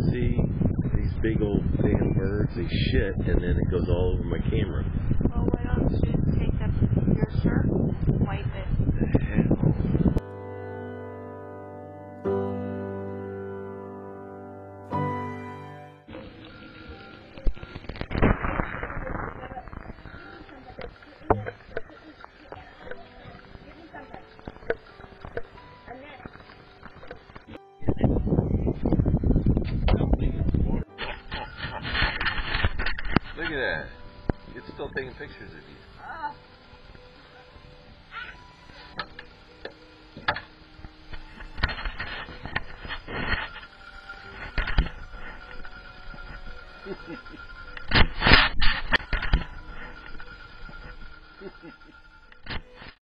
See, these big old damn birds, they shit, and then it goes all over my camera. Well, why don't you take up your shirt and wipe it? The hell? Look at that. It's still taking pictures of you.